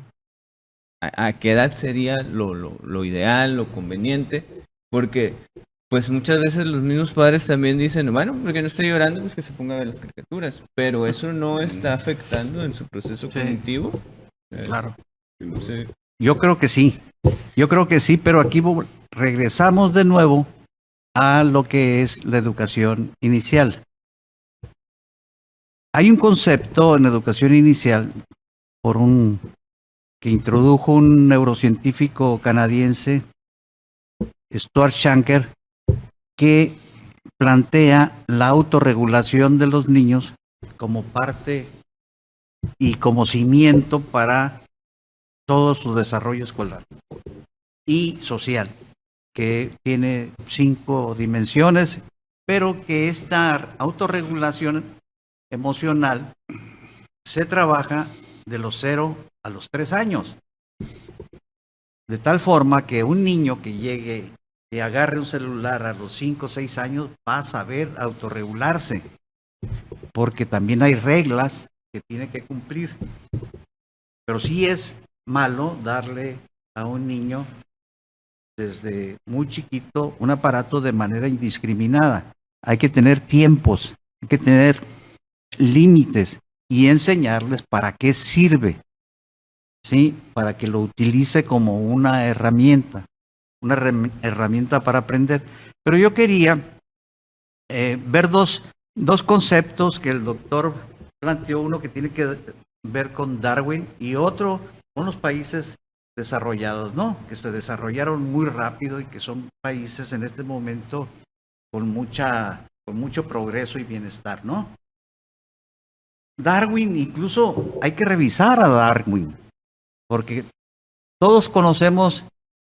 ¿A qué edad sería lo ideal, lo conveniente? Porque pues muchas veces los mismos padres también dicen, bueno, porque no estoy llorando, pues que se ponga a ver las caricaturas, pero eso no está afectando en su proceso cognitivo. Claro. No sé. Yo creo que sí, pero aquí regresamos de nuevo a lo que es la educación inicial. Hay un concepto en educación inicial que introdujo un neurocientífico canadiense, Stuart Shanker, que plantea la autorregulación de los niños como parte y como cimiento para todo su desarrollo escolar y social, que tiene 5 dimensiones pero que esta autorregulación emocional se trabaja de los 0 a los 3 años. De tal forma que un niño que llegue y agarre un celular a los 5 o 6 años va a saber autorregularse, porque también hay reglas que tiene que cumplir. Pero sí es malo darle a un niño desde muy chiquito un aparato de manera indiscriminada. Hay que tener tiempos, hay que tener límites y enseñarles para qué sirve, ¿sí? Para que lo utilice como una herramienta para aprender. Pero yo quería ver dos conceptos que el doctor planteó, uno que tiene que ver con Darwin y otro con los países desarrollados, ¿no? Que se desarrollaron muy rápido y que son países en este momento con mucho progreso y bienestar, ¿no? Darwin, incluso hay que revisar a Darwin, porque todos conocemos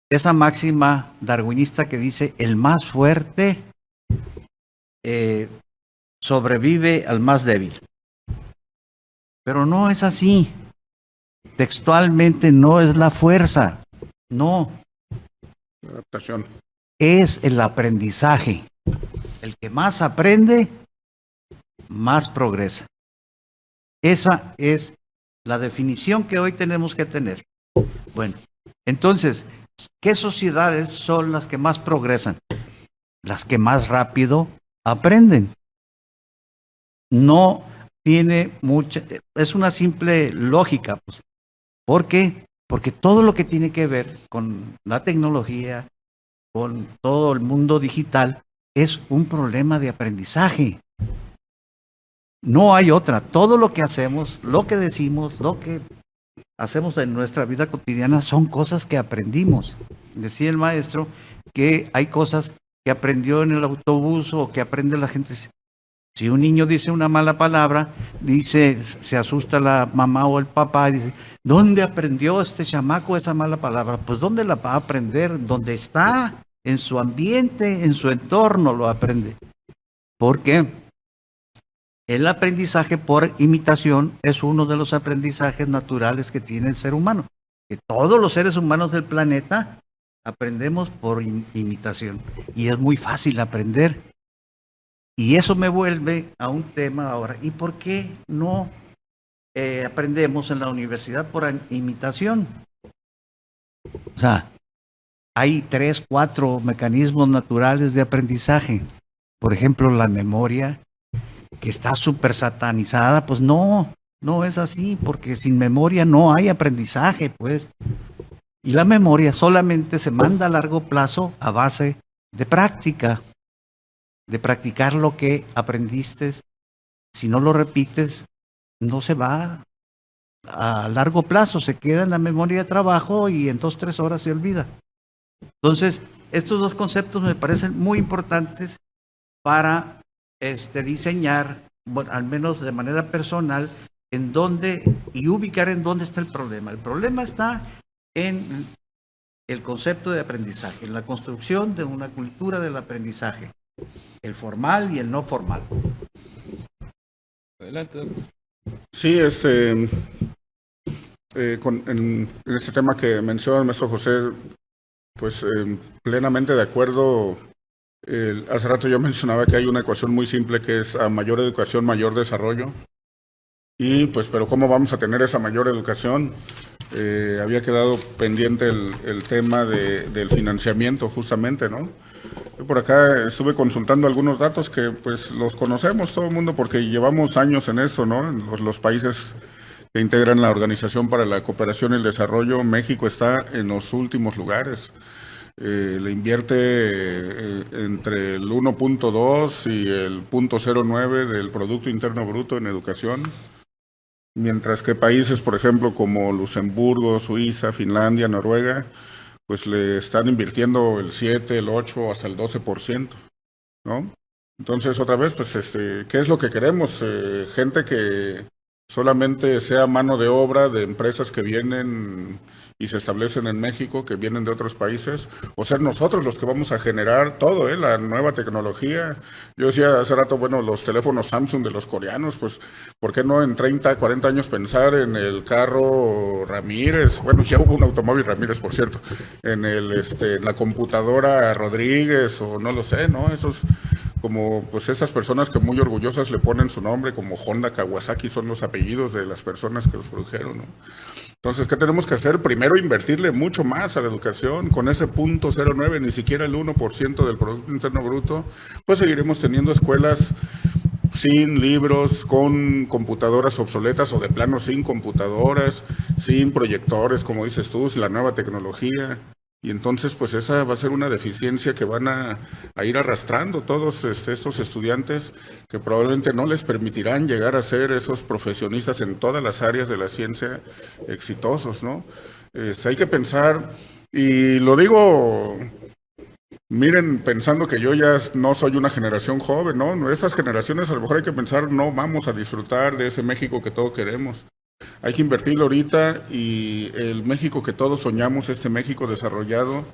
esa máxima darwinista que dice el más fuerte sobrevive al más débil. Pero no es así. Textualmente no es la fuerza, no. Adaptación. Es el aprendizaje. El que más aprende, más progresa. Esa es la definición que hoy tenemos que tener. Bueno, entonces, ¿qué sociedades son las que más progresan? Las que más rápido aprenden. No tiene mucha, es una simple lógica, pues. ¿Por qué? Porque todo lo que tiene que ver con la tecnología, con todo el mundo digital, es un problema de aprendizaje. No hay otra. Todo lo que hacemos, lo que decimos, lo que hacemos en nuestra vida cotidiana son cosas que aprendimos. Decía el maestro que hay cosas que aprendió en el autobús o que aprende la gente. Si un niño dice una mala palabra, se asusta la mamá o el papá y dice, ¿dónde aprendió este chamaco esa mala palabra? Pues ¿dónde la va a aprender? ¿Dónde está? En su ambiente, en su entorno lo aprende. Porque el aprendizaje por imitación es uno de los aprendizajes naturales que tiene el ser humano. Que todos los seres humanos del planeta aprendemos por imitación. Y es muy fácil aprender. Y eso me vuelve a un tema ahora. ¿Y por qué no aprendemos en la universidad por imitación? O sea, hay 3, 4 mecanismos naturales de aprendizaje. Por ejemplo, la memoria, que está súper satanizada. Pues no es así, porque sin memoria no hay aprendizaje, pues. Y la memoria solamente se manda a largo plazo a base de práctica. De practicar lo que aprendiste. Si no lo repites, no se va a largo plazo, se queda en la memoria de trabajo y en 2, 3 horas se olvida. Entonces, estos dos conceptos me parecen muy importantes para diseñar, bueno, al menos de manera personal, en dónde y ubicar en dónde está el problema. El problema está en el concepto de aprendizaje, en la construcción de una cultura del aprendizaje. El formal y el no formal. Adelante. Sí, en este tema que menciona el maestro José, pues plenamente de acuerdo. Hace rato yo mencionaba que hay una ecuación muy simple que es a mayor educación, mayor desarrollo. Y pues, pero ¿cómo vamos a tener esa mayor educación? Había quedado pendiente el tema del financiamiento, justamente, ¿no? Yo por acá estuve consultando algunos datos que pues los conocemos todo el mundo porque llevamos años en esto, ¿no? En los países que integran la Organización para la Cooperación y el Desarrollo, México está en los últimos lugares. Le invierte entre el 1.2 y el 0.09 del Producto Interno Bruto en educación, mientras que países, por ejemplo, como Luxemburgo, Suiza, Finlandia, Noruega, pues le están invirtiendo el 7, el 8, hasta el 12%, ¿no? Entonces, otra vez, pues, ¿qué es lo que queremos? Gente que solamente sea mano de obra de empresas que vienen y se establecen en México, que vienen de otros países, o ser nosotros los que vamos a generar todo, la nueva tecnología. Yo decía hace rato, bueno, los teléfonos Samsung de los coreanos, pues, ¿por qué no en 30, 40 años pensar en el carro Ramírez? Bueno, ya hubo un automóvil Ramírez, por cierto, en la computadora Rodríguez, o no lo sé, ¿no? Esos, como pues estas personas que muy orgullosas le ponen su nombre, como Honda, Kawasaki, son los apellidos de las personas que los produjeron, ¿no? Entonces, ¿qué tenemos que hacer? Primero, invertirle mucho más a la educación. Con ese 0.09, ni siquiera el 1% del Producto Interno Bruto, pues seguiremos teniendo escuelas sin libros, con computadoras obsoletas o de plano sin computadoras, sin proyectores, como dices tú, sin la nueva tecnología. Y entonces, pues esa va a ser una deficiencia que van a ir arrastrando todos estos estudiantes, que probablemente no les permitirán llegar a ser esos profesionistas en todas las áreas de la ciencia exitosos, ¿no? Hay que pensar, y lo digo, miren, pensando que yo ya no soy una generación joven, ¿no? Estas generaciones a lo mejor hay que pensar, no vamos a disfrutar de ese México que todos queremos. Hay que invertirlo ahorita, y el México que todos soñamos, este México desarrollado,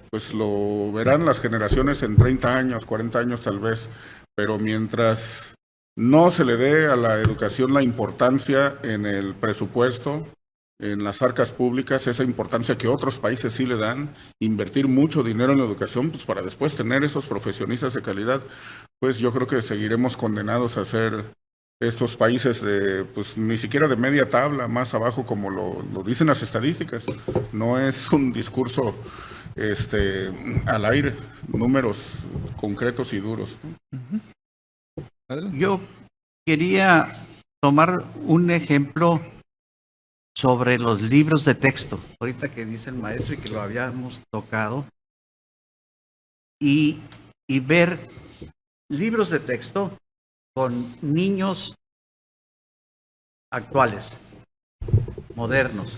pues lo verán las generaciones en 30 años, 40 años tal vez, pero mientras no se le dé a la educación la importancia en el presupuesto, en las arcas públicas, esa importancia que otros países sí le dan, invertir mucho dinero en la educación, pues para después tener esos profesionistas de calidad, pues yo creo que seguiremos condenados a ser estos países de, pues ni siquiera de media tabla, más abajo, como lo dicen las estadísticas. No es un discurso al aire, números concretos y duros, ¿no? Yo quería tomar un ejemplo sobre los libros de texto, ahorita que dice el maestro y que lo habíamos tocado, y ver libros de texto con niños actuales, modernos.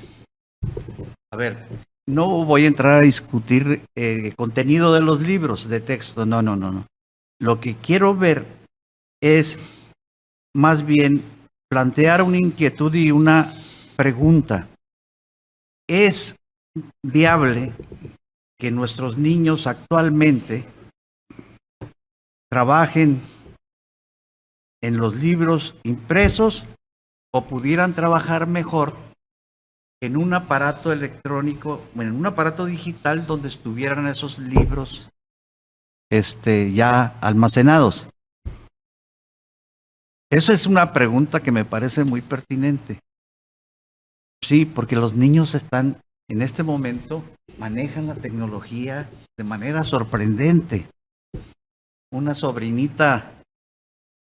A ver, no voy a entrar a discutir el contenido de los libros de texto, no. Lo que quiero ver es más bien plantear una inquietud y una pregunta. ¿Es viable que nuestros niños actualmente trabajen en los libros impresos o pudieran trabajar mejor en un aparato electrónico, en un aparato digital donde estuvieran esos libros ya almacenados? Esa es una pregunta que me parece muy pertinente. Sí, porque los niños están, en este momento, manejan la tecnología de manera sorprendente. Una sobrinita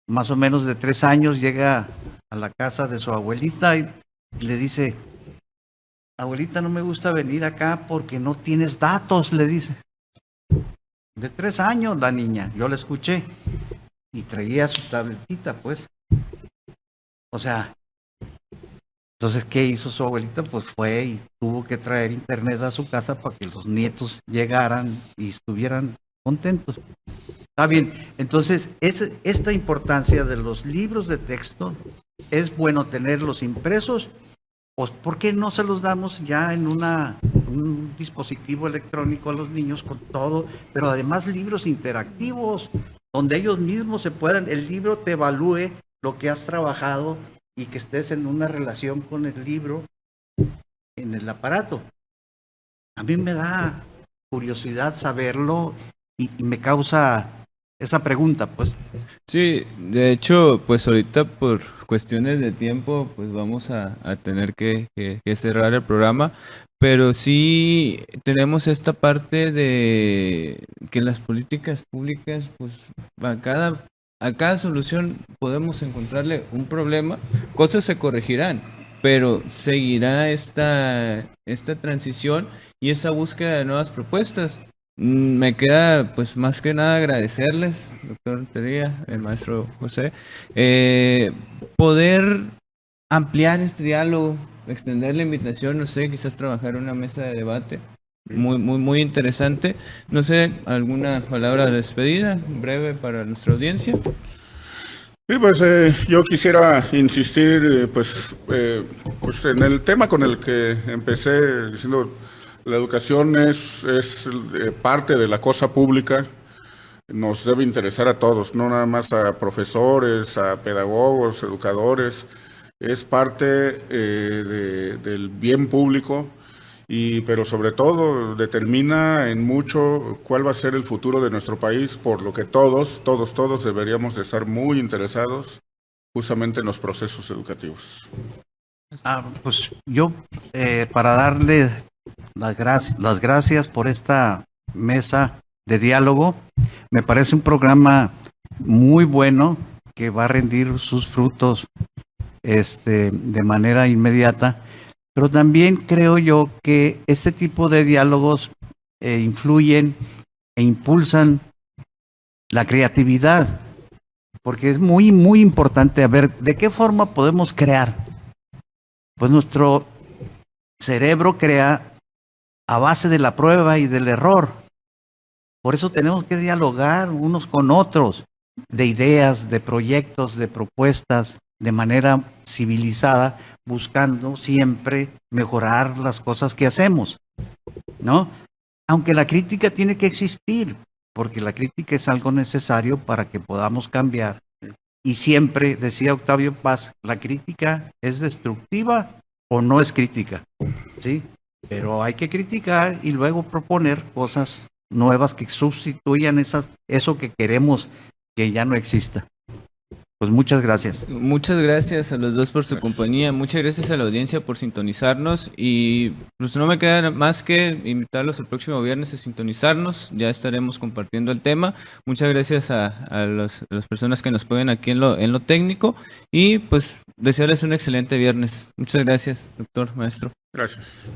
más o menos de 3 años llega a la casa de su abuelita y le dice: abuelita, no me gusta venir acá porque no tienes datos, le dice. De 3 años la niña, yo la escuché, y traía su tabletita, pues. O sea, entonces, ¿qué hizo su abuelita? Pues fue y tuvo que traer internet a su casa para que los nietos llegaran y estuvieran contentos. Está bien, entonces esta importancia de los libros de texto, ¿es bueno tenerlos impresos? ¿O por qué no se los damos ya en un dispositivo electrónico a los niños con todo, pero además libros interactivos, donde ellos mismos el libro te evalúe lo que has trabajado y que estés en una relación con el libro en el aparato? A mí me da curiosidad saberlo y me causa esa pregunta, pues. Sí, de hecho, pues ahorita por cuestiones de tiempo, pues vamos a tener que cerrar el programa, pero sí tenemos esta parte de que las políticas públicas, pues a cada solución podemos encontrarle un problema, cosas se corregirán, pero seguirá esta transición y esa búsqueda de nuevas propuestas. Me queda, pues, más que nada agradecerles, doctor Tedía, el maestro José, poder ampliar este diálogo, extender la invitación, no sé, quizás trabajar en una mesa de debate muy interesante. No sé, alguna palabra de despedida breve para nuestra audiencia. Sí, pues yo quisiera insistir pues en el tema con el que empecé diciendo, la educación es parte de la cosa pública, nos debe interesar a todos, no nada más a profesores, a pedagogos, educadores, es parte del bien público. Pero sobre todo determina en mucho cuál va a ser el futuro de nuestro país, por lo que todos deberíamos de estar muy interesados justamente en los procesos educativos. Pues yo, para darle las gracias por esta mesa de diálogo, me parece un programa muy bueno que va a rendir sus frutos de manera inmediata. Pero también creo yo que este tipo de diálogos influyen e impulsan la creatividad, porque es muy, muy importante a ver de qué forma podemos crear. Pues nuestro cerebro crea a base de la prueba y del error. Por eso tenemos que dialogar unos con otros de ideas, de proyectos, de propuestas, de manera civilizada, buscando siempre mejorar las cosas que hacemos, ¿no? Aunque la crítica tiene que existir, porque la crítica es algo necesario para que podamos cambiar. Y siempre, decía Octavio Paz, la crítica es destructiva o no es crítica, ¿sí? Pero hay que criticar y luego proponer cosas nuevas que sustituyan eso que queremos que ya no exista. Pues muchas gracias. Muchas gracias a los dos por su compañía, muchas gracias a la audiencia por sintonizarnos y pues no me queda más que invitarlos el próximo viernes a sintonizarnos, ya estaremos compartiendo el tema. Muchas gracias a las personas que nos pueden aquí en lo técnico y pues desearles un excelente viernes. Muchas gracias, doctor, maestro. Gracias.